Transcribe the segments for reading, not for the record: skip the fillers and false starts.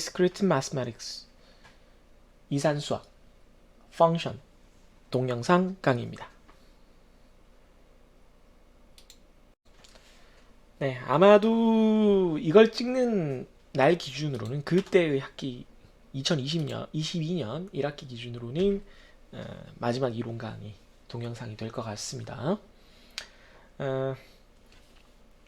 Discrete Mathematics 이산수학 Function 동영상 강의입니다. 네, 아마도 이걸 찍는 날 기준으로는 그때의 학기 2020년, 22년 1학기 기준으로는 마지막 이론 강의 동영상이 될 것 같습니다.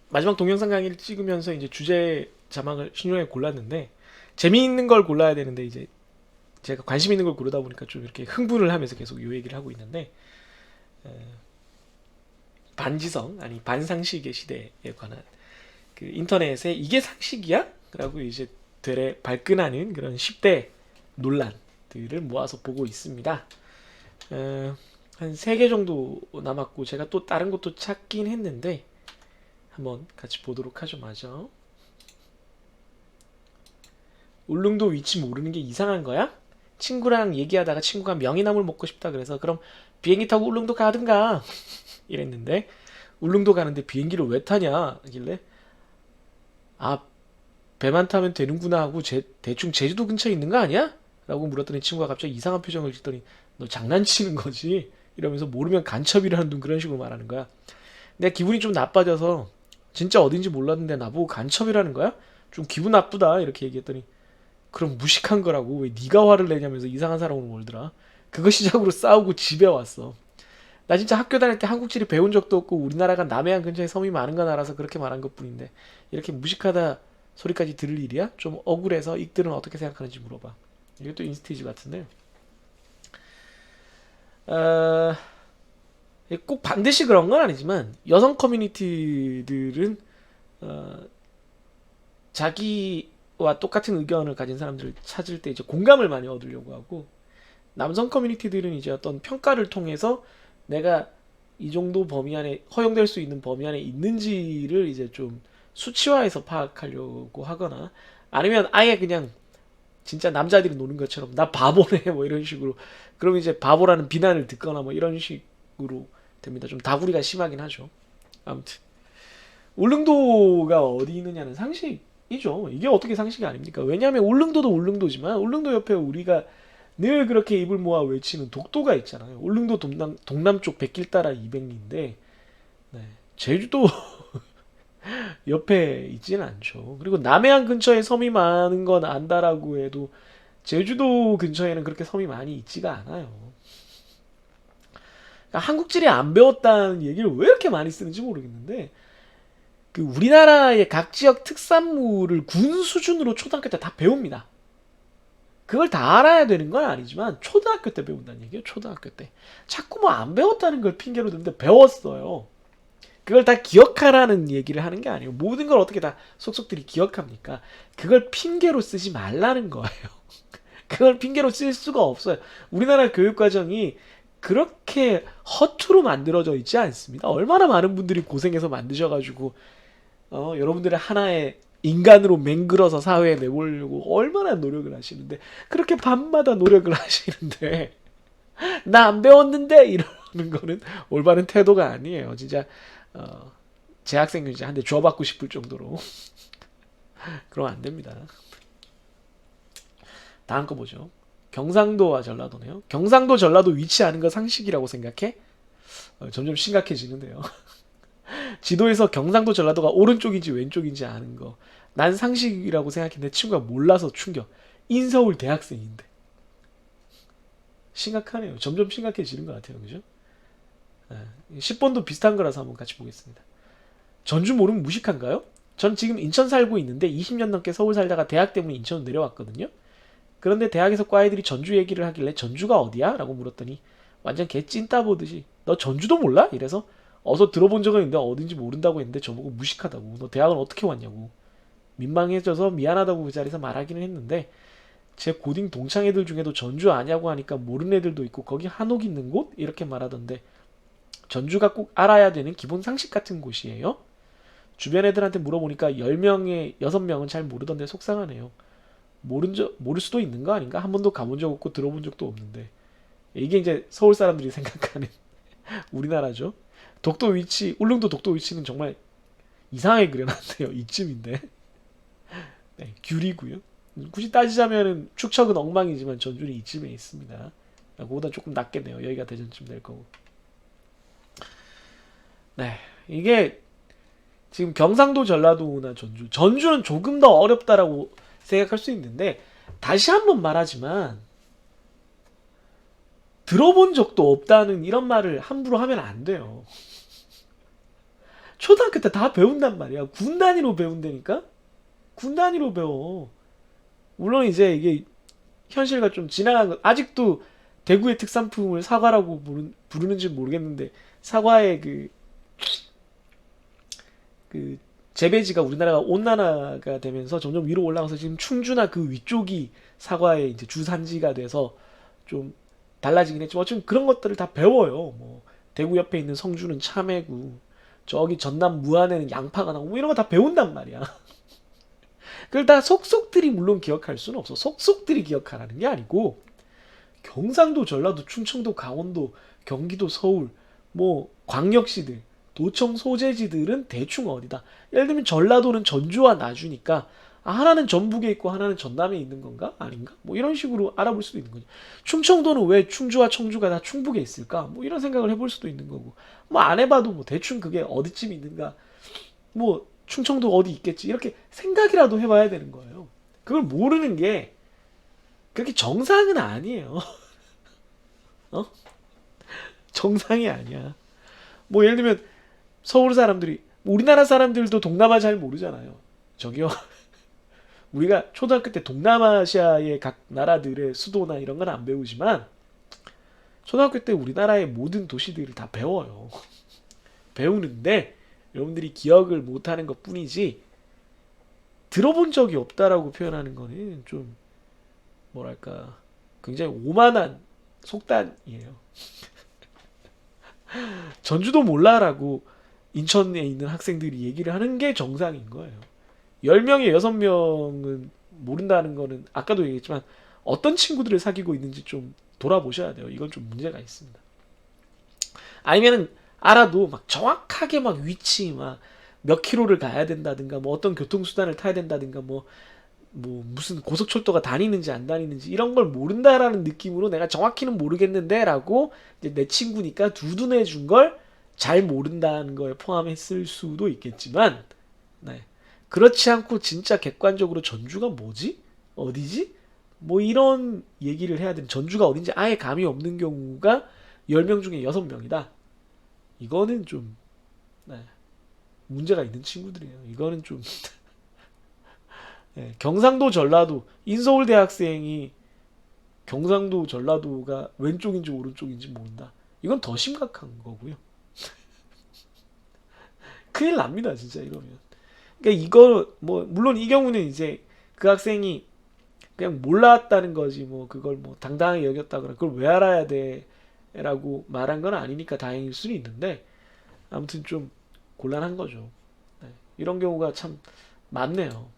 마지막 동영상 강의를 찍으면서 이제 주제 자막을 신중하게 골랐는데 재미있는 걸 골라야 되는데 이제 제가 관심 있는 걸 고르다 보니까 좀 이렇게 흥분을 하면서 계속 이 얘기를 하고 있는데 반지성 아니 반상식의 시대에 관한 그 인터넷에 이게 상식이야? 라고 이제 되레 발끈하는 그런 10대 논란들을 모아서 보고 있습니다. 한 3개 정도 남았고 제가 또 다른 것도 찾긴 했는데 한번 같이 보도록 하죠. 맞아. 울릉도 위치 모르는 게 이상한 거야? 친구랑 얘기하다가 친구가 명이나물 먹고 싶다 그래서 그럼 비행기 타고 울릉도 가든가 이랬는데 울릉도 가는데 비행기를 왜 타냐 하길래 아 배만 타면 되는구나 하고 대충 제주도 근처에 있는 거 아니야? 라고 물었더니 친구가 갑자기 이상한 표정을 짓더니 너 장난치는 거지? 이러면서 모르면 간첩이라는 둥 그런 식으로 말하는 거야. 내가 기분이 좀 나빠져서 진짜 어딘지 몰랐는데 나보고 간첩이라는 거야? 좀 기분 나쁘다 이렇게 얘기했더니 그럼 무식한 거라고 왜 네가 화를 내냐면서 이상한 사람으로 몰더라. 그거 시작으로 싸우고 집에 왔어. 나 진짜 학교 다닐 때 한국지리 배운 적도 없고 우리나라가 남해안 근처에 섬이 많은 건 알아서 그렇게 말한 것뿐인데 이렇게 무식하다 소리까지 들을 일이야? 좀 억울해서 익들은 어떻게 생각하는지 물어봐. 이게 또 인스티지 같은데 어, 꼭 반드시 그런 건 아니지만 여성 커뮤니티들은 어, 자기와 똑같은 의견을 가진 사람들을 찾을 때 이제 공감을 많이 얻으려고 하고 남성 커뮤니티들은 이제 어떤 평가를 통해서 내가 이 정도 범위 안에 허용될 수 있는 범위 안에 있는지를 이제 좀 수치화해서 파악하려고 하거나 아니면 아예 그냥 진짜 남자들이 노는 것처럼 나 바보네 뭐 이런 식으로 그러면 이제 바보라는 비난을 듣거나 뭐 이런 식으로 됩니다. 좀 다구리가 심하긴 하죠. 아무튼 울릉도가 어디 있느냐는 상식이죠. 이게 어떻게 상식이 아닙니까? 왜냐하면 울릉도도 울릉도지만 울릉도 옆에 우리가 늘 그렇게 입을 모아 외치는 독도가 있잖아요. 울릉도 동남쪽 백길 따라 200리인데 네, 제주도 옆에 있지는 않죠. 그리고 남해안 근처에 섬이 많은 건 안다라고 해도 제주도 근처에는 그렇게 섬이 많이 있지가 않아요. 그러니까 한국지리 안 배웠다는 얘기를 왜 이렇게 많이 쓰는지 모르겠는데 그 우리나라의 각 지역 특산물을 군 수준으로 초등학교 때 다 배웁니다. 그걸 다 알아야 되는 건 아니지만 초등학교 때 배운다는 얘기예요. 초등학교 때. 자꾸 뭐 안 배웠다는 걸 핑계로 드는데 배웠어요. 그걸 다 기억하라는 얘기를 하는 게 아니에요. 모든 걸 어떻게 다 속속들이 기억합니까? 그걸 핑계로 쓰지 말라는 거예요. 그걸 핑계로 쓸 수가 없어요. 우리나라 교육과정이 그렇게 허투루 만들어져 있지 않습니다. 얼마나 많은 분들이 고생해서 만드셔가지고 여러분들의 하나의 인간으로 맹글어서 사회에 내보려고 얼마나 노력을 하시는데 그렇게 밤마다 노력을 하시는데 나 안 배웠는데 이러는 거는 올바른 태도가 아니에요. 진짜 재학생 이제 한 대 줘받고 싶을 정도로 그러면 안 됩니다. 다음 거 보죠. 경상도와 전라도네요. 경상도 전라도 위치 아는 거 상식이라고 생각해? 점점 심각해지는데요. 지도에서 경상도 전라도가 오른쪽인지 왼쪽인지 아는 거. 난 상식이라고 생각했는데 친구가 몰라서 충격. 인서울 대학생인데. 심각하네요. 점점 심각해지는 것 같아요. 그죠? 10번도 비슷한 거라서 한번 같이 보겠습니다. 전주 모르면 무식한가요? 전 지금 인천 살고 있는데 20년 넘게 서울 살다가 대학 때문에 인천으로 내려왔거든요. 그런데 대학에서 과애들이 전주 얘기를 하길래 전주가 어디야? 라고 물었더니 완전 개 찐따 보듯이 너 전주도 몰라? 이래서 어서 들어본 적은 있는데 어딘지 모른다고 했는데 저보고 무식하다고 너 대학은 어떻게 왔냐고 민망해져서 미안하다고 그 자리에서 말하기는 했는데 제 고딩 동창 애들 중에도 전주 아냐고 하니까 모르는 애들도 있고 거기 한옥 있는 곳? 이렇게 말하던데 전주가 꼭 알아야 되는 기본 상식 같은 곳이에요? 주변 애들한테 물어보니까 10명에 6명은 잘 모르던데 속상하네요. 모를 수도 있는 거 아닌가? 한 번도 가본 적 없고 들어본 적도 없는데. 이게 이제 서울 사람들이 생각하는 우리나라죠. 독도 위치, 울릉도 독도 위치는 정말 이상하게 그려놨네요. 이쯤인데. 네, 귤이고요. 굳이 따지자면은 축척은 엉망이지만 전주는 이쯤에 있습니다. 그거보다 조금 낮겠네요. 여기가 대전쯤 될 거고. 네, 이게 지금 경상도, 전라도나 전주는 조금 더 어렵다라고 생각할 수 있는데 다시 한번 말하지만 들어본 적도 없다는 이런 말을 함부로 하면 안 돼요. 초등학교 때 다 배운단 말이야. 군 단위로 배운다니까? 군 단위로 배워. 물론 이제 이게 현실과 좀 지나간 거, 아직도 대구의 특산품을 사과라고 부르는지 모르겠는데, 사과의 그 재배지가 우리나라가 온난화가 되면서 점점 위로 올라가서 지금 충주나 그 위쪽이 사과의 이제 주산지가 돼서 좀 달라지긴 했지만 어쨌든 그런 것들을 다 배워요. 뭐 대구 옆에 있는 성주는 참외고 저기 전남 무안에는 양파가 나고 뭐 이런 거 다 배운단 말이야. 그걸 다 속속들이 물론 기억할 수는 없어. 속속들이 기억하라는 게 아니고 경상도, 전라도, 충청도, 강원도, 경기도, 서울, 뭐 광역시들, 도청 소재지들은 대충 어디다. 예를 들면 전라도는 전주와 나주니까 아, 하나는 전북에 있고 하나는 전남에 있는 건가? 아닌가? 뭐 이런 식으로 알아볼 수도 있는 거죠. 충청도는 왜 충주와 청주가 다 충북에 있을까? 뭐 이런 생각을 해볼 수도 있는 거고. 뭐 안 해봐도 뭐 대충 그게 어디쯤 있는가? 뭐 충청도 어디 있겠지? 이렇게 생각이라도 해봐야 되는 거예요. 그걸 모르는 게 그렇게 정상은 아니에요. 어? 정상이 아니야. 뭐 예를 들면 서울 사람들이 뭐 우리나라 사람들도 동남아 잘 모르잖아요. 저기요. 우리가 초등학교 때 동남아시아의 각 나라들의 수도나 이런 건 안 배우지만 초등학교 때 우리나라의 모든 도시들을 다 배워요. 배우는데 여러분들이 기억을 못하는 것뿐이지 들어본 적이 없다라고 표현하는 거는 좀 뭐랄까 굉장히 오만한 속단이에요. 전주도 몰라라고 인천에 있는 학생들이 얘기를 하는 게 정상인 거예요. 10명에 6명은 모른다는 거는 아까도 얘기했지만 어떤 친구들을 사귀고 있는지 좀 돌아보셔야 돼요. 이건 좀 문제가 있습니다. 아니면은 알아도 막 정확하게 막 위치 막 몇 킬로를 가야 된다든가 뭐 어떤 교통수단을 타야 된다든가 뭐 무슨 고속철도가 다니는지 안 다니는지 이런 걸 모른다라는 느낌으로 내가 정확히는 모르겠는데 라고 이제 내 친구니까 두둔해 준 걸 잘 모른다는 거에 포함했을 수도 있겠지만 네. 그렇지 않고 진짜 객관적으로 전주가 뭐지? 어디지? 뭐 이런 얘기를 해야 되는 전주가 어딘지 아예 감이 없는 경우가 10명 중에 6명이다. 이거는 좀 네. 문제가 있는 친구들이에요. 이거는 좀 네. 경상도 전라도 인서울 대학생이 경상도 전라도가 왼쪽인지 오른쪽인지 모른다. 이건 더 심각한 거고요. 큰일 납니다, 진짜 이러면. 그러니까 이거 뭐 물론 이 경우는 이제 그 학생이 그냥 몰랐다는 거지 뭐 그걸 뭐 당당하게 여겼다거나 그걸 왜 알아야 돼라고 말한 건 아니니까 다행일 수는 있는데 아무튼 좀 곤란한 거죠. 네. 이런 경우가 참 많네요.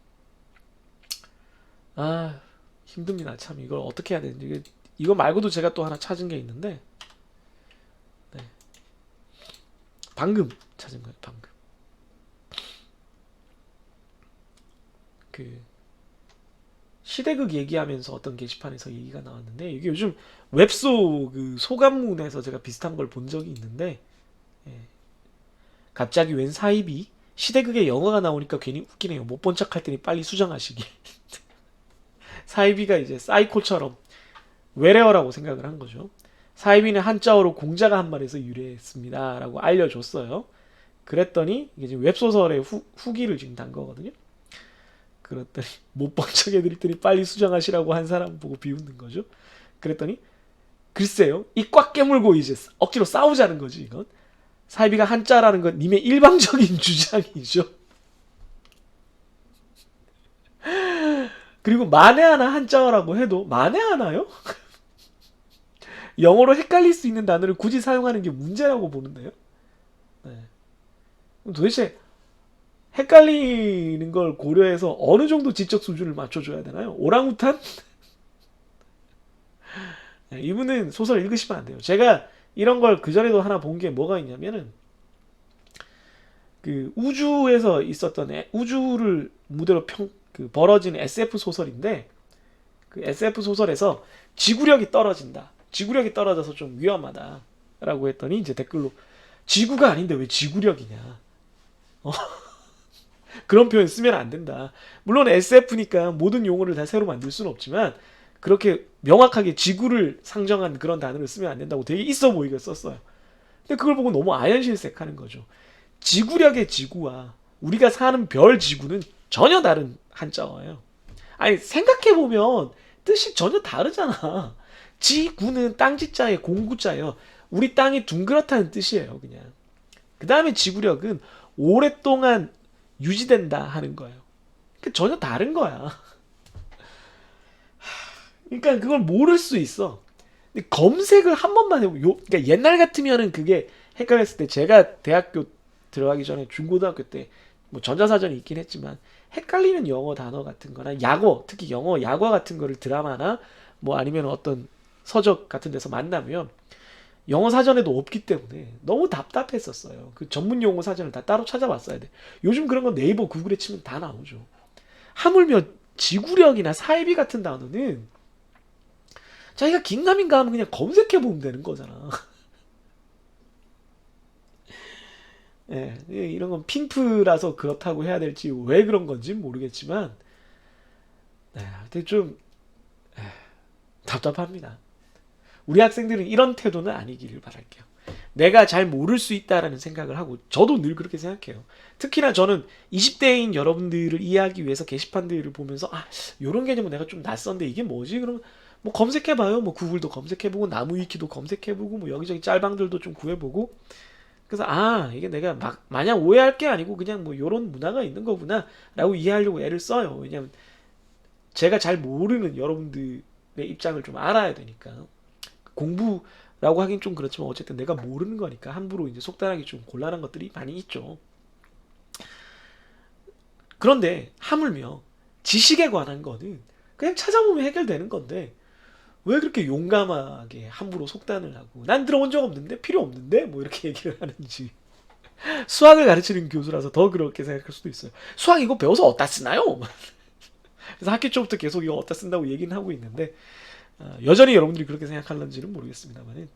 아 힘듭니다. 참 이걸 어떻게 해야 되는지 이거 말고도 제가 또 하나 찾은 게 있는데 네. 방금 찾은 거예요. 방금 그 시대극 얘기하면서 어떤 게시판에서 얘기가 나왔는데 이게 요즘 웹소 그 소감문에서 제가 비슷한 걸 본 적이 있는데 예. 갑자기 웬 사입이 시대극에 영화가 나오니까 괜히 웃기네요. 못 본 척 할 테니 빨리 수정하시길. 사이비가 이제 사이코처럼 외래어라고 생각을 한 거죠. 사이비는 한자어로 공자가 한 말에서 유래했습니다라고 알려줬어요. 그랬더니 이게 지금 웹소설의 후기를 지금 단 거거든요. 그랬더니 못 본 척 해드릴 테니 빨리 수정하시라고 한 사람 보고 비웃는 거죠. 그랬더니 글쎄요, 이 꽉 깨물고 이제 억지로 싸우자는 거지 이건. 사이비가 한자라는 건 님의 일방적인 주장이죠. 그리고 만에 하나 한자어라고 해도 만에 하나요? 영어로 헷갈릴 수 있는 단어를 굳이 사용하는 게 문제라고 보는데요. 네. 도대체 헷갈리는 걸 고려해서 어느 정도 지적 수준을 맞춰줘야 되나요? 오랑우탄? 네, 이분은 소설 읽으시면 안 돼요. 제가 이런 걸 그전에도 하나 본 게 뭐가 있냐면은 그 우주에서 있었던 우주를 무대로 그 벌어지는 SF 소설인데 그 SF 소설에서 지구력이 떨어진다. 지구력이 떨어져서 좀 위험하다라고 했더니 이제 댓글로 지구가 아닌데 왜 지구력이냐. 어, 그런 표현 쓰면 안 된다. 물론 SF니까 모든 용어를 다 새로 만들 수는 없지만 그렇게 명확하게 지구를 상정한 그런 단어를 쓰면 안 된다고 되게 있어 보이게 썼어요. 근데 그걸 보고 너무 아연실색하는 거죠. 지구력의 지구와 우리가 사는 별 지구는 전혀 다른 한자어예요. 아니 생각해보면 뜻이 전혀 다르잖아. 지구는 땅지자에 공구자예요. 우리 땅이 둥그렇다는 뜻이에요, 그냥. 그 다음에 지구력은 오랫동안 유지된다 하는 거예요. 그러니까 전혀 다른 거야. 그러니까 그걸 모를 수 있어. 근데 검색을 한 번만 해보고, 그러니까 옛날 같으면은 그게 헷갈렸을 때 제가 대학교 들어가기 전에 중고등학교 때 뭐 전자사전이 있긴 했지만 헷갈리는 영어 단어 같은 거나 약어, 특히 영어 약어 같은 거를 드라마나 뭐 아니면 어떤 서적 같은 데서 만나면 영어 사전에도 없기 때문에 너무 답답했었어요. 그 전문 용어 사전을 다 따로 찾아봤어야 돼. 요즘 그런 건 네이버 구글에 치면 다 나오죠. 하물며 지구력이나 사이비 같은 단어는 자기가 긴가민가 하면 그냥 검색해보면 되는 거잖아. 예, 이런 건 핑프라서 그렇다고 해야 될지 왜 그런 건지 모르겠지만, 네, 하여튼 좀 답답합니다. 우리 학생들은 이런 태도는 아니기를 바랄게요. 내가 잘 모를 수 있다라는 생각을 하고, 저도 늘 그렇게 생각해요. 특히나 저는 20대인 여러분들을 이해하기 위해서 게시판들을 보면서, 아, 요런 개념은 내가 좀 낯선데 이게 뭐지? 그러면 뭐 검색해봐요. 뭐 구글도 검색해보고, 나무위키도 검색해보고, 뭐 여기저기 짤방들도 좀 구해보고, 그래서 아 이게 내가 막 마냥 오해할 게 아니고 그냥 뭐 요런 문화가 있는 거구나 라고 이해하려고 애를 써요. 왜냐면 제가 잘 모르는 여러분들의 입장을 좀 알아야 되니까. 공부라고 하긴 좀 그렇지만 어쨌든 내가 모르는 거니까 함부로 이제 속단하기 좀 곤란한 것들이 많이 있죠. 그런데 하물며 지식에 관한 거는 그냥 찾아보면 해결되는 건데 왜 그렇게 용감하게 함부로 속단을 하고 난 들어본 적 없는데 필요 없는데 뭐 이렇게 얘기를 하는지. 수학을 가르치는 교수라서 더 그렇게 생각할 수도 있어요. 수학 이거 배워서 어디다 쓰나요? 그래서 학기 초부터 계속 이거 어디다 쓴다고 얘기는 하고 있는데 여전히 여러분들이 그렇게 생각할런지는 모르겠습니다만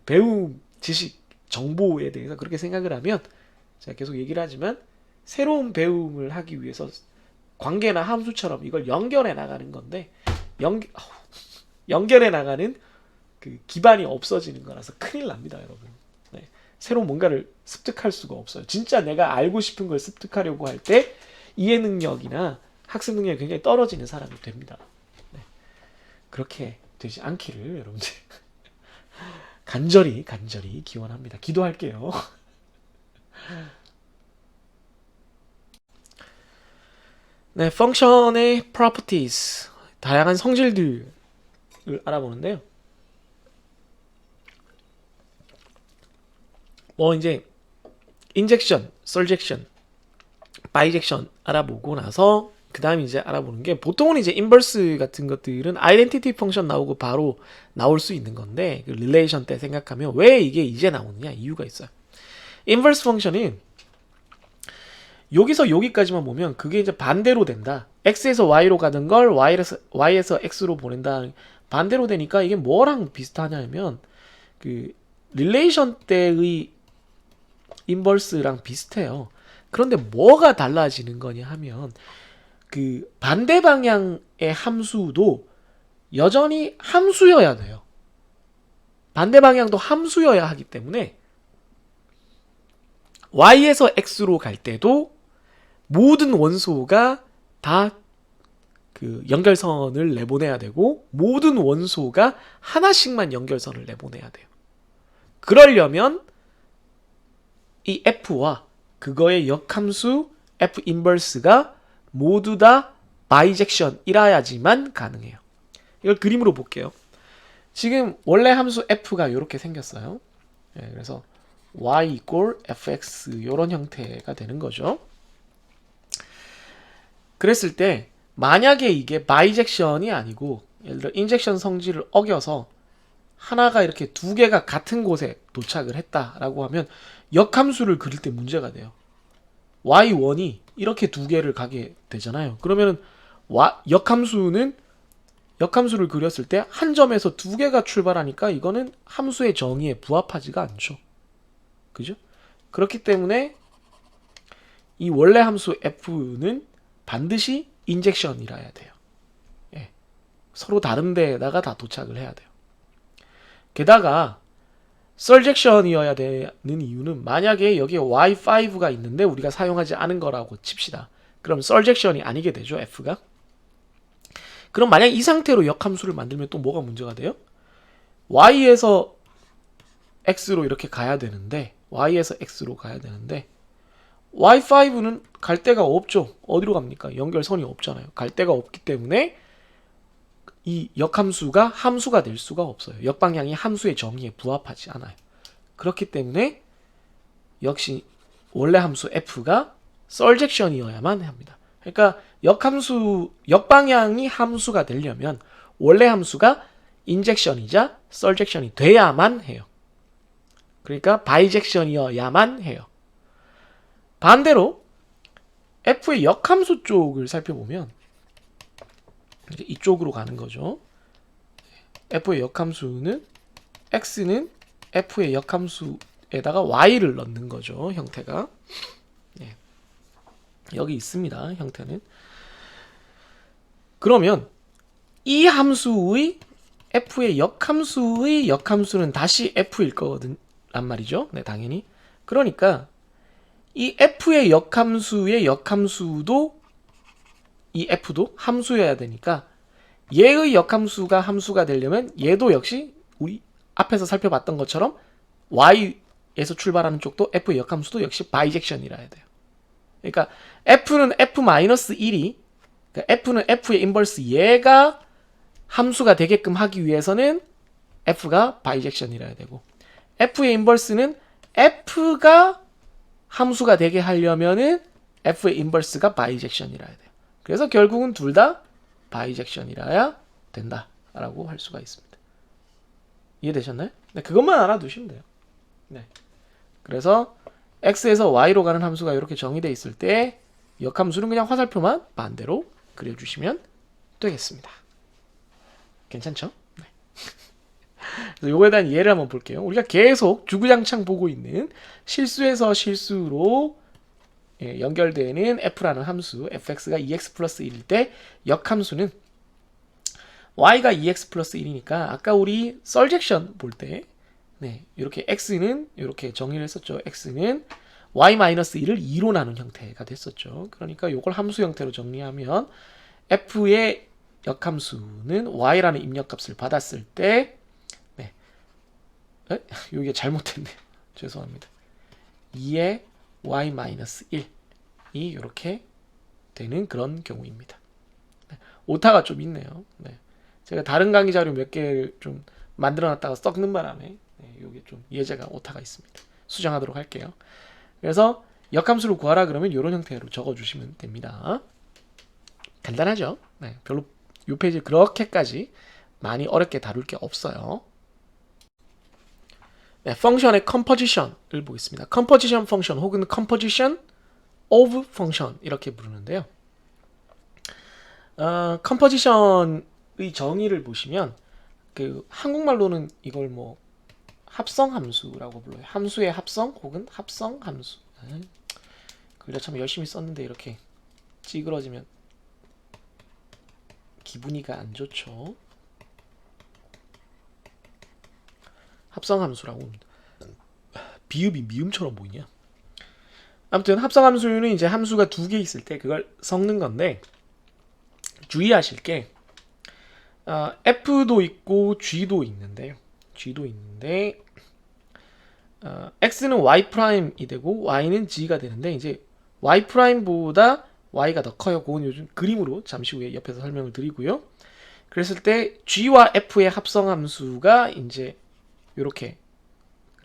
배움, 지식, 정보에 대해서 그렇게 생각을 하면 제가 계속 얘기를 하지만 새로운 배움을 하기 위해서 관계나 함수처럼 이걸 연결해 나가는 건데 연결해 나가는 그 기반이 없어지는 거라서 큰일 납니다, 여러분. 네. 새로운 뭔가를 습득할 수가 없어요. 진짜 내가 알고 싶은 걸 습득하려고 할 때 이해 능력이나 학습 능력이 굉장히 떨어지는 사람이 됩니다. 네. 그렇게 되지 않기를 여러분들 간절히 기원합니다. 기도할게요. 네, 펑션의 properties, 다양한 성질들을 알아보는데요. 뭐 이제 인젝션, 설젝션, 바이젝션 알아보고 나서 그 다음에 이제 알아보는 게 보통은 이제 인버스 같은 것들은 아이덴티티 펑션 나오고 바로 나올 수 있는 건데 그 릴레이션 때 생각하면 왜 이게 이제 나오느냐 이유가 있어요. 인버스 펑션은 여기서 여기까지만 보면 그게 이제 반대로 된다. x에서 y로 가는 걸 y에서 x로 보낸다. 반대로 되니까 이게 뭐랑 비슷하냐면 그 릴레이션 때의 인버스랑 비슷해요. 그런데 뭐가 달라지는 거냐 하면 그 반대 방향의 함수도 여전히 함수여야 돼요. 반대 방향도 함수여야 하기 때문에 y에서 x로 갈 때도 모든 원소가 다 그 연결선을 내보내야 되고 모든 원소가 하나씩만 연결선을 내보내야 돼요. 그러려면 이 f와 그거의 역함수 f 인버스가 모두 다 바이젝션이라야지만 가능해요. 이걸 그림으로 볼게요. 지금 원래 함수 f가 이렇게 생겼어요. 네, 그래서 y equal fx 이런 형태가 되는 거죠. 그랬을 때 만약에 이게 바이젝션이 아니고 예를 들어 인젝션 성질을 어겨서 하나가 이렇게 두 개가 같은 곳에 도착을 했다라고 하면 역함수를 그릴 때 문제가 돼요. y1이 이렇게 두 개를 가게 되잖아요. 그러면은 역함수를 그렸을 때 한 점에서 두 개가 출발하니까 이거는 함수의 정의에 부합하지가 않죠. 그죠? 그렇기 때문에 이 원래 함수 f는 반드시 인젝션이라야 돼요. 예. 서로 다른 데에다가 다 도착을 해야 돼요. 게다가 surjection이어야 되는 이유는 만약에 여기에 y5가 있는데 우리가 사용하지 않은 거라고 칩시다. 그럼 surjection이 아니게 되죠, f가. 그럼 만약 이 상태로 역함수를 만들면 또 뭐가 문제가 돼요? y에서 x로 이렇게 가야 되는데 y에서 x로 가야 되는데 y5는 갈 데가 없죠. 어디로 갑니까? 연결선이 없잖아요. 갈 데가 없기 때문에 이 역함수가 함수가 될 수가 없어요. 역방향이 함수의 정의에 부합하지 않아요. 그렇기 때문에 역시 원래 함수 f가 surjection이어야만 합니다. 그러니까 역방향이 함수가 되려면 원래 함수가 인젝션이자 surjection이 돼야만 해요. 그러니까 바이젝션이어야만 해요. 반대로 f의 역함수 쪽을 살펴보면 이쪽으로 가는 거죠. f의 역함수는 x는 f의 역함수에다가 y를 넣는 거죠. 형태가. 예. 여기 있습니다. 형태는. 그러면 이 함수의 f의 역함수의 역함수는 다시 f일 거거든 란 말이죠. 네, 당연히. 그러니까 이 f의 역함수의 역함수도 이 f도 함수여야 되니까 얘의 역함수가 함수가 되려면 얘도 역시 우리 앞에서 살펴봤던 것처럼 y에서 출발하는 쪽도 f의 역함수도 역시 바이젝션이라 해야 돼요. 그러니까 f는 f-1이 그러니까 f는 f의 인버스 얘가 함수가 되게끔 하기 위해서는 f가 바이젝션이라 해야 되고 f의 인버스는 f가 함수가 되게 하려면은 f의 인버스가 바이젝션이라 해야 돼요. 그래서 결국은 둘 다 바이젝션이라야 된다라고 할 수가 있습니다. 이해되셨나요? 네, 그것만 알아두시면 돼요. 네. 그래서 x에서 y로 가는 함수가 이렇게 정의되어 있을 때 역함수는 그냥 화살표만 반대로 그려주시면 되겠습니다. 괜찮죠? 네. 그래서 요거에 대한 예를 한번 볼게요. 우리가 계속 주구장창 보고 있는 실수에서 실수로 연결되는 f라는 함수 fx가 2x 플러스 1일 때 역함수는 y가 2x 플러스 1이니까 아까 우리 surjection 볼 때 이렇게 x는 이렇게 정의를 했었죠. x는 y-1을 2로 나눈 형태가 됐었죠. 그러니까 이걸 함수 형태로 정리하면 f의 역함수는 y라는 입력값을 받았을 때 여기가 잘못됐네요. 죄송합니다. 2의 y-1이 이렇게 되는 그런 경우입니다. 오타가 좀 있네요. 제가 다른 강의 자료 몇 개를 좀 만들어놨다가 썩는 바람에 여기 좀 예제가 오타가 있습니다. 수정하도록 할게요. 그래서 역함수를 구하라 그러면 이런 형태로 적어주시면 됩니다. 간단하죠? 별로 이 페이지 그렇게까지 많이 어렵게 다룰 게 없어요. 펑션의 컴포지션을 보겠습니다. 컴포지션 펑션 혹은 컴포지션 of 펑션 이렇게 부르는데요. 컴포지션의 정의를 보시면 그 한국말로는 이걸 뭐 합성 함수라고 불러요. 함수의 합성 혹은 합성 함수. 글자 참 열심히 썼는데 이렇게 찌그러지면 기분이가 안 좋죠. 합성 함수라고 합니다. 비읍이 미음처럼 보이냐? 아무튼 합성 함수는 이제 함수가 두 개 있을 때 그걸 섞는 건데 주의하실 게 f도 있고 g도 있는데요. x는 y''이 되고 y는 g가 되는데 이제 y''보다 y가 더 커요. 그건 요즘 그림으로 잠시 후에 옆에서 설명을 드리고요. 그랬을 때 g와 f의 합성 함수가 이제 이렇게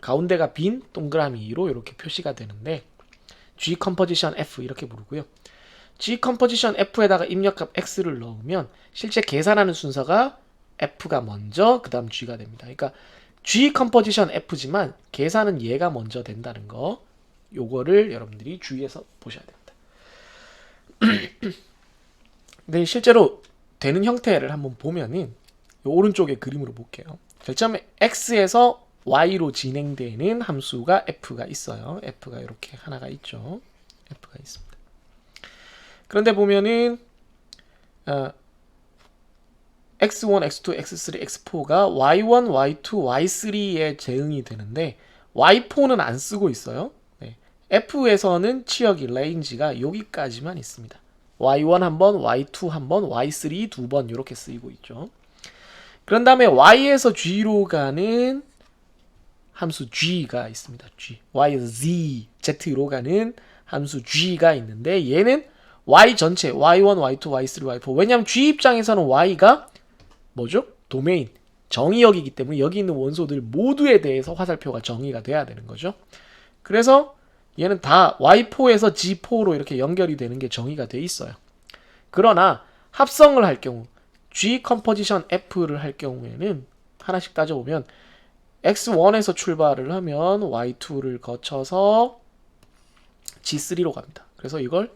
가운데가 빈 동그라미로 이렇게 표시가 되는데 g 컴포지션 f 이렇게 부르고요. g 컴포지션 f에다가 입력값 x를 넣으면 실제 계산하는 순서가 f가 먼저 그 다음 g가 됩니다. 그러니까 g 컴포지션 f지만 계산은 얘가 먼저 된다는 거 요거를 여러분들이 주의해서 보셔야 됩니다. 근데 실제로 되는 형태를 한번 보면은 이 오른쪽의 그림으로 볼게요. 결점 x에서 y로 진행되는 함수가 f가 있어요. f가 이렇게 하나가 있죠. f가 있습니다. 그런데 보면은 x1, x2, x3, x4가 y1, y2, y3에 재응이 되는데 y4는 안 쓰고 있어요. 네. f에서는 치역이 레인지가 여기까지만 있습니다. y1 한 번, y2 한 번, y3 두 번 이렇게 쓰이고 있죠. 그런 다음에 y에서 g로 가는 함수 g가 있습니다. g. y에서 z로 가는 함수 g가 있는데 얘는 y 전체 y1, y2, y3, y4 왜냐하면 g 입장에서는 y가 뭐죠? 도메인, 정의역이기 때문에 여기 있는 원소들 모두에 대해서 화살표가 정의가 돼야 되는 거죠. 그래서 얘는 다 y4에서 g4로 이렇게 연결이 되는 게 정의가 돼 있어요. 그러나 합성을 할 경우 G 컴포지션 F를 할 경우에는 하나씩 따져보면 X1에서 출발을 하면 Y2를 거쳐서 G3로 갑니다. 그래서 이걸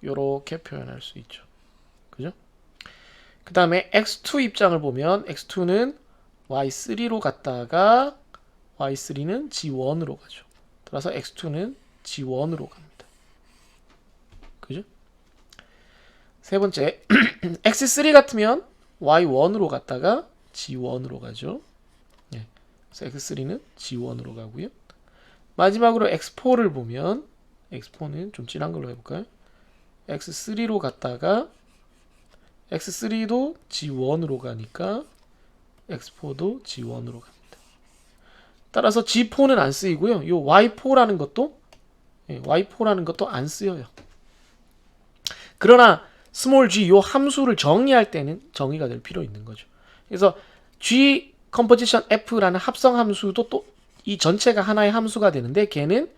요렇게 표현할 수 있죠. 그죠? 그 다음에 X2 입장을 보면 X2는 Y3로 갔다가 Y3는 G1으로 가죠. 따라서 X2는 G1으로 갑니다. 그죠? 세 번째, X3 같으면 Y1으로 갔다가 G1으로 가죠. 네. 그래서 X3는 G1으로 가고요. 마지막으로 X4를 보면 X4는 좀 진한 걸로 해볼까요? X3로 갔다가 X3도 G1으로 가니까 X4도 G1으로 갑니다. 따라서 G4는 안 쓰이고요. 이 Y4라는 것도 안 쓰여요. 그러나 스몰 g 요 함수를 정의할 때는 정의가 될 필요 있는 거죠. 그래서 g 컴포지션 f라는 합성 함수도 또 이 전체가 하나의 함수가 되는데 걔는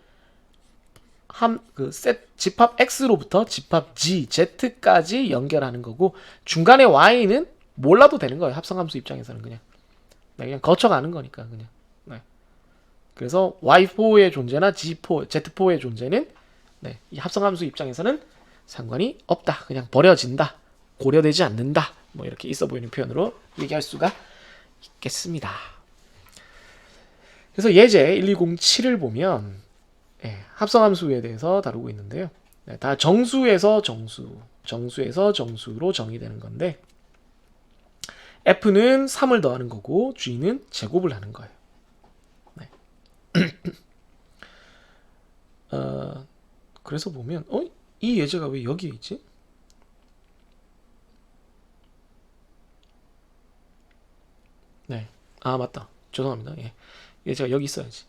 집합 x로부터 집합 g, z까지 연결하는 거고 중간에 y는 몰라도 되는 거예요. 합성 함수 입장에서는 그냥 거쳐가는 거니까 그냥. 네. 그래서 y4의 존재나 g4, z4의 존재는 네, 이 합성 함수 입장에서는 상관이 없다. 그냥 버려진다. 고려되지 않는다. 뭐 이렇게 있어 보이는 표현으로 얘기할 수가 있겠습니다. 그래서 예제 1207을 보면 합성함수에 대해서 다루고 있는데요. 다 정수에서 정수에서 정수로 정의되는 건데 F는 3을 더하는 거고 G는 제곱을 하는 거예요. 네. 그래서 보면 이 예제가 왜 여기에 있지? 네. 아 맞다. 죄송합니다. 예제가 여기 있어야지.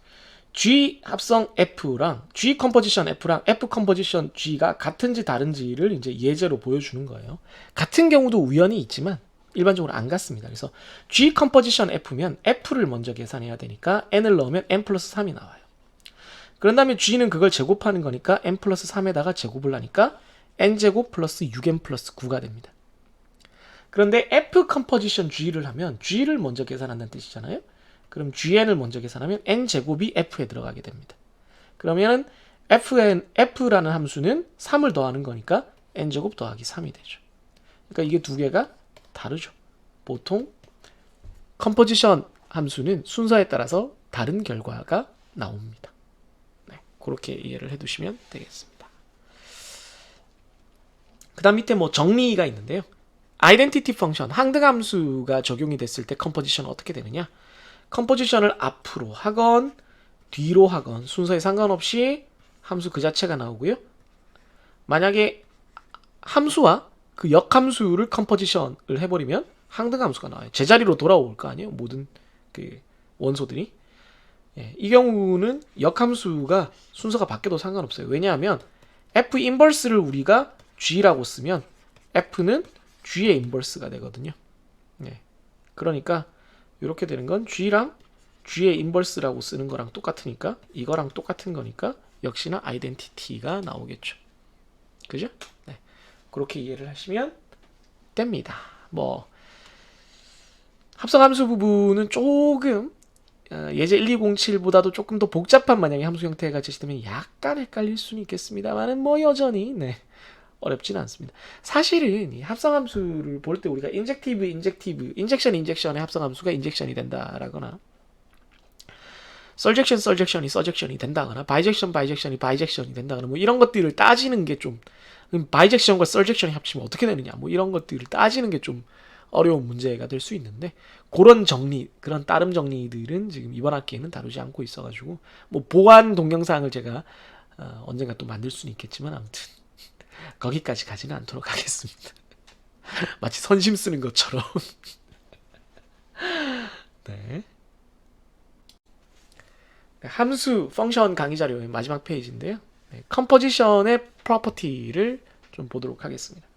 G 합성 F랑 G 컴포지션 F랑 F 컴포지션 G가 같은지 다른지를 이제 예제로 보여주는 거예요. 같은 경우도 우연히 있지만 일반적으로 안 같습니다. 그래서 G 컴포지션 F면 F를 먼저 계산해야 되니까 N을 넣으면 N 플러스 3이 나와요. 그런 다음에 G는 그걸 제곱하는 거니까 N 플러스 3에다가 제곱을 하니까 N제곱 플러스 6N 플러스 9가 됩니다. 그런데 F 컴포지션 G를 하면 G를 먼저 계산한다는 뜻이잖아요. 그럼 GN을 먼저 계산하면 N제곱이 F에 들어가게 됩니다. 그러면 F라는 함수는 3을 더하는 거니까 N제곱 더하기 3이 되죠. 그러니까 이게 두 개가 다르죠. 보통 컴포지션 함수는 순서에 따라서 다른 결과가 나옵니다. 네, 그렇게 이해를 해두시면 되겠습니다. 그 다음 밑에 뭐 정리가 있는데요. 아이덴티티 펑션, 항등함수가 적용이 됐을 때 컴포지션은 어떻게 되느냐? 컴포지션을 앞으로 하건 뒤로 하건 순서에 상관없이 함수 그 자체가 나오고요. 만약에 함수와 그 역함수를 컴포지션을 해버리면 항등함수가 나와요. 제자리로 돌아올 거 아니에요. 모든 그 원소들이. 이 경우는 역함수가 순서가 바뀌어도 상관없어요. 왜냐하면 F 인버스를 우리가 G라고 쓰면 F는 G의 인버스가 되거든요. 그러니까 이렇게 되는 건 G랑 G의 인버스라고 쓰는 거랑 똑같으니까 이거랑 똑같은 거니까 역시나 아이덴티티가 나오겠죠. 그죠? 네. 그렇게 이해를 하시면 됩니다. 뭐 합성함수 부분은 조금 예제 1207보다도 조금 더 복잡한 만약에 함수 형태가 제시되면 약간 헷갈릴 수는 있겠습니다만은 뭐 여전히 어렵지는 않습니다. 사실은 이 합성함수를 볼 때 우리가 인젝션의 합성함수가 인젝션이 된다라거나 서젝션이 된다거나 바이젝션이 바이젝션이 된다거나 뭐 이런 것들을 따지는 게 좀 바이젝션과 서젝션이 합치면 어떻게 되느냐 뭐 이런 것들을 따지는 게 좀 어려운 문제가 될 수 있는데 그런 정리, 그런 따름 정리들은 지금 이번 학기에는 다루지 않고 있어가지고 뭐 보완 동영상을 제가 언젠가 또 만들 수는 있겠지만 아무튼 거기까지 가지는 않도록 하겠습니다. 마치 선심 쓰는 것처럼. 네. 함수 펑션 강의 자료의 마지막 페이지인데요. 컴포지션의 프로퍼티를 좀 보도록 하겠습니다.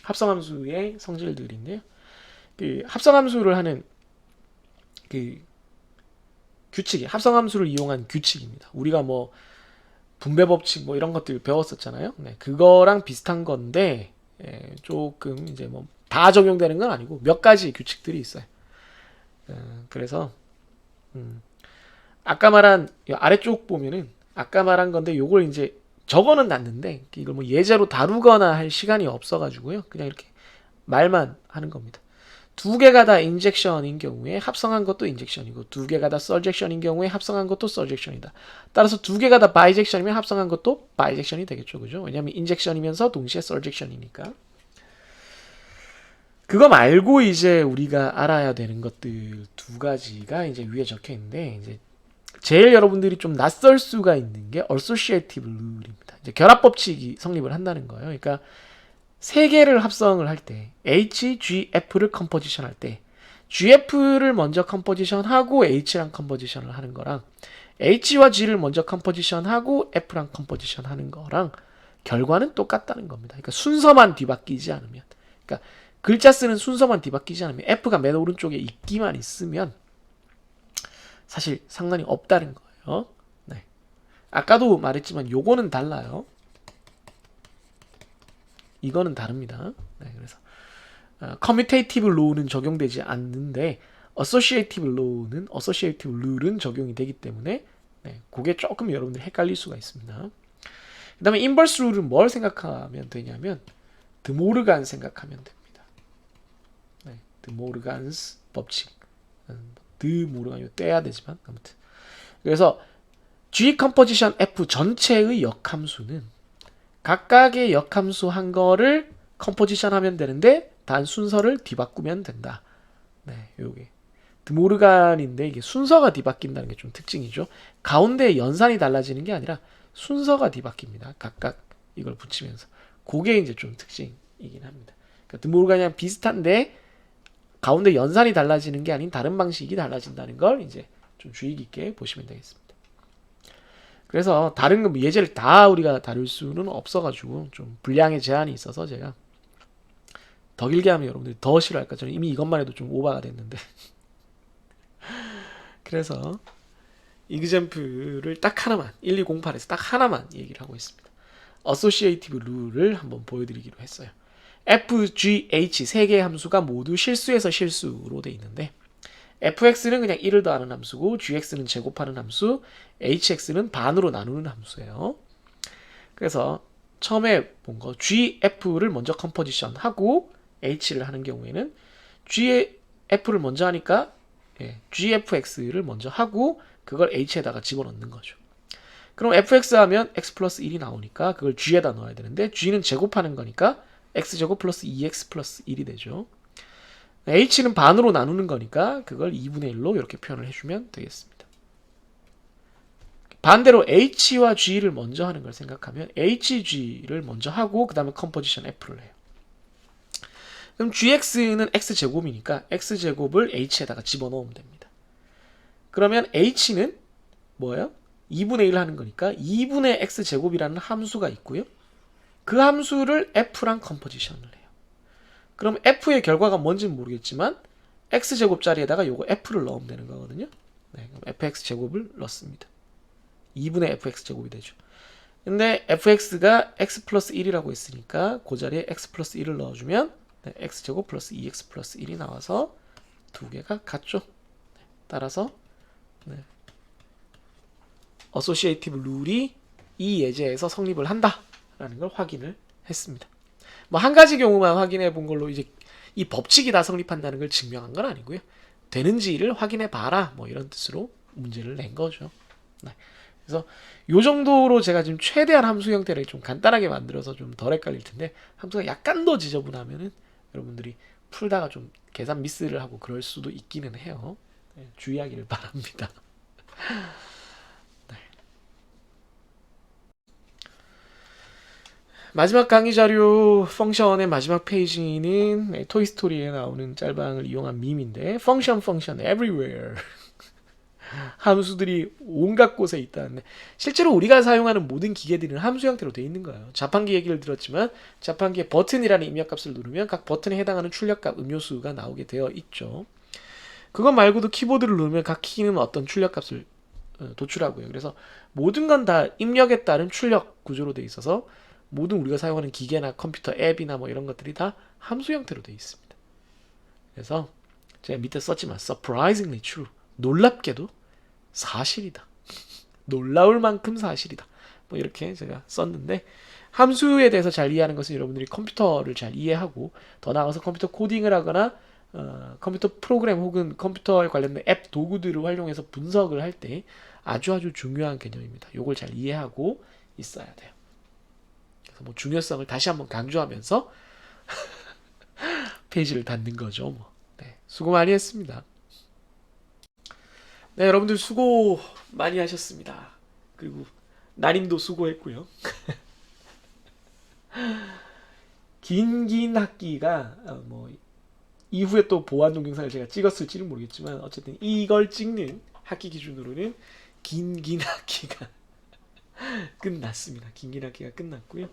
합성함수의 성질들인데요. 그 합성함수를 하는 그 규칙이 합성함수를 이용한 규칙입니다. 우리가 뭐 분배 법칙 뭐 이런 것들 배웠었잖아요. 네, 그거랑 비슷한 건데 조금 이제 뭐 다 적용되는 건 아니고 몇 가지 규칙들이 있어요. 그래서 아까 말한 아래쪽 보면은 아까 말한 건데 요걸 이제 적어는 놨는데 이걸 뭐 예제로 다루거나 할 시간이 없어가지고요. 그냥 이렇게 말만 하는 겁니다. 두 개가 다 인젝션인 경우에 합성한 것도 인젝션이고 두 개가 다 서젝션인 경우에 합성한 것도 서젝션이다. 따라서 두 개가 다 바이젝션이면 합성한 것도 바이젝션이 되겠죠. 그죠? 왜냐하면 인젝션이면서 동시에 서젝션이니까. 그거 말고 이제 우리가 알아야 되는 것들 두 가지가 이제 위에 적혀 있는데 이제 제일 여러분들이 좀 낯설 수가 있는 게 associative rule입니다. 이제 결합 법칙이 성립을 한다는 거예요. 그러니까 세 개를 합성을 할 때 H, G, F를 컴포지션 할 때 GF를 먼저 컴포지션하고 H랑 컴포지션을 하는 거랑 H와 G를 먼저 컴포지션하고 F랑 컴포지션 하는 거랑 결과는 똑같다는 겁니다. 그러니까 순서만 뒤바뀌지 않으면 그러니까 글자 쓰는 순서만 뒤바뀌지 않으면 F가 맨 오른쪽에 있기만 있으면 사실 상관이 없다는 거예요. 네. 아까도 말했지만 요거는 달라요. 이거는 다릅니다. 네, 그래서 commutative law는 적용되지 않는데 associative rule은 적용이 되기 때문에 그게 조금 여러분들 헷갈릴 수가 있습니다. 그 다음에 inverse rule은 뭘 생각하면 되냐면 드모르간 생각하면 됩니다. 드모르간스 법칙. 드모르간 떼야 되지만 아무튼 그래서 G 컴포지션 F 전체의 역함수는 각각의 역함수 한 거를 컴포지션 하면 되는데 단 순서를 뒤바꾸면 된다. 네, 요게 드모르간인데 이게 순서가 뒤바뀐다는 게 좀 특징이죠. 가운데 연산이 달라지는 게 아니라 순서가 뒤바뀝니다. 각각 이걸 붙이면서 그게 이제 좀 특징이긴 합니다. 그러니까 드모르간이랑 비슷한데 가운데 연산이 달라지는 게 아닌 다른 방식이 달라진다는 걸 이제 좀 주의 깊게 보시면 되겠습니다. 그래서 다른 거 예제를 다 우리가 다룰 수는 없어가지고 좀 분량의 제한이 있어서 제가 더 길게 하면 여러분들이 더 싫어할까. 저는 이미 이것만 해도 좀 오버가 됐는데 그래서 이그젬플을 딱 하나만 1208에서 딱 하나만 얘기를 하고 있습니다. 어소시에이티브 룰을 한번 보여드리기로 했어요. F, G, H 세 개의 함수가 모두 실수에서 실수로 돼 있는데 fx는 그냥 1을 더하는 함수고 gx는 제곱하는 함수, hx는 반으로 나누는 함수예요. 그래서 처음에 본 거 gf를 먼저 컴포지션 하고 h를 하는 경우에는 gf를 먼저 하니까 gfx를 먼저 하고 그걸 h에다가 집어넣는 거죠. 그럼 fx 하면 x 플러스 1이 나오니까 그걸 g에다 넣어야 되는데 g는 제곱하는 거니까 x제곱 플러스 2x 플러스 1이 되죠. h는 반으로 나누는 거니까 그걸 2분의 1로 이렇게 표현을 해주면 되겠습니다. 반대로 h와 g를 먼저 하는 걸 생각하면 hg를 먼저 하고 그 다음에 컴포지션 f를 해요. 그럼 gx는 x제곱이니까 x제곱을 h에다가 집어넣으면 됩니다. 그러면 h는 뭐예요? 2분의 1 하는 거니까 2분의 x제곱이라는 함수가 있고요. 그 함수를 f랑 컴포지션을 해요. 그럼 f의 결과가 뭔지는 모르겠지만 x제곱 자리에다가 요거 f를 넣으면 되는 거거든요. 네, 그럼 fx제곱을 넣습니다. 2분의 fx제곱이 되죠. 근데 fx가 x 플러스 1이라고 했으니까 그 자리에 x 플러스 1을 넣어주면 x제곱 플러스 2x 플러스 1이 나와서 두 개가 같죠. 따라서 어소시에이티브 룰이 이 예제에서 성립을 한다라는 걸 확인을 했습니다. 뭐 한 가지 경우만 확인해 본 걸로 이제 이 법칙이 다 성립한다는 걸 증명한 건 아니고요. 되는지를 확인해 봐라. 뭐 이런 뜻으로 문제를 낸 거죠. 네. 그래서 요 정도로 제가 지금 최대한 함수 형태를 좀 간단하게 만들어서 좀 덜 헷갈릴 텐데 함수가 약간 더 지저분하면은 여러분들이 풀다가 좀 계산 미스를 하고 그럴 수도 있기는 해요. 네, 주의하기를 바랍니다. 네. 마지막 강의 자료 펑션의 마지막 페이지는 토이스토리에 나오는 짤방을 이용한 밈인데 펑션 everywhere 함수들이 온갖 곳에 있다는데 실제로 우리가 사용하는 모든 기계들은 함수 형태로 되어 있는 거예요. 자판기 얘기를 들었지만 자판기에 버튼이라는 입력값을 누르면 각 버튼에 해당하는 출력값 음료수가 나오게 되어 있죠. 그것 말고도 키보드를 누르면 각 키는 어떤 출력값을 도출하고요. 그래서 모든 건 다 입력에 따른 출력 구조로 되어 있어서 모든 우리가 사용하는 기계나 컴퓨터 앱이나 뭐 이런 것들이 다 함수 형태로 되어 있습니다. 그래서 제가 밑에 썼지만 surprisingly true 놀랍게도 사실이다. 놀라울 만큼 사실이다. 뭐 이렇게 제가 썼는데 함수에 대해서 잘 이해하는 것은 여러분들이 컴퓨터를 잘 이해하고 더 나아가서 컴퓨터 코딩을 하거나 컴퓨터 프로그램 혹은 컴퓨터에 관련된 앱 도구들을 활용해서 분석을 할 때 아주 중요한 개념입니다. 이걸 잘 이해하고 있어야 돼요. 그래서 뭐 중요성을 다시 한번 강조하면서 페이지를 닫는 거죠. 뭐. 네, 수고 많이 했습니다. 네, 여러분들 수고 많이 하셨습니다. 그리고 나님도 수고했고요. 긴 학기가 뭐 이후에 또 보완 동영상을 제가 찍었을지는 모르겠지만 어쨌든 이걸 찍는 학기 기준으로는 긴 학기가 끝났습니다. 긴 학기가 끝났고요.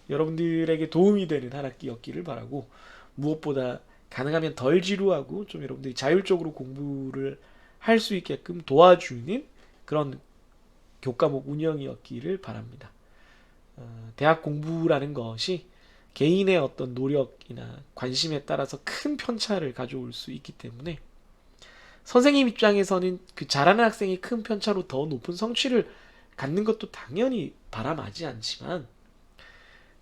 여러분들에게 도움이 되는 한 학기였기를 바라고 무엇보다 가능하면 덜 지루하고 좀 여러분들이 자율적으로 공부를 할 수 있게끔 도와주는 그런 교과목 운영이었기를 바랍니다. 대학 공부라는 것이 개인의 어떤 노력이나 관심에 따라서 큰 편차를 가져올 수 있기 때문에 선생님 입장에서는 그 잘하는 학생이 큰 편차로 더 높은 성취를 갖는 것도 당연히 바람하지 않지만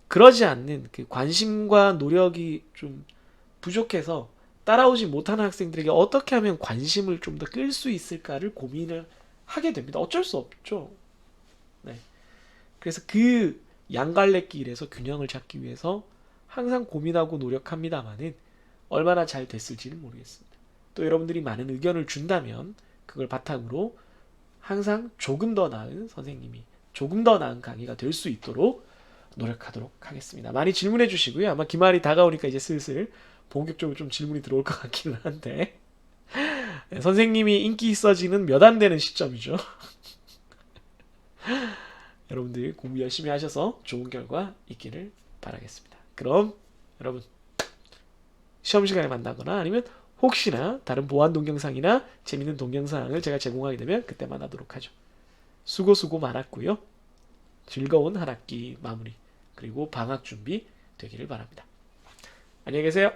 그러지 않는 그 관심과 노력이 좀 부족해서 따라오지 못하는 학생들에게 어떻게 하면 관심을 좀 더 끌 수 있을까를 고민을 하게 됩니다. 어쩔 수 없죠. 네. 그래서 그 양갈래길에서 균형을 잡기 위해서 항상 고민하고 노력합니다만은 얼마나 잘 됐을지는 모르겠습니다. 또 여러분들이 많은 의견을 준다면 그걸 바탕으로 항상 조금 더 나은 선생님이 조금 더 나은 강의가 될 수 있도록 노력하도록 하겠습니다. 많이 질문해 주시고요. 아마 기말이 다가오니까 이제 슬슬 본격적으로 좀 질문이 들어올 것 같기는 한데 네, 선생님이 인기 있어지는 몇 안 되는 시점이죠. 여러분들이 공부 열심히 하셔서 좋은 결과 있기를 바라겠습니다. 그럼 여러분 시험 시간에 만나거나 아니면 혹시나 다른 보안 동영상이나 재밌는 동영상을 제가 제공하게 되면 그때 만나도록 하죠. 수고 많았고요. 즐거운 한 학기 마무리 그리고 방학 준비 되기를 바랍니다. 안녕히 계세요.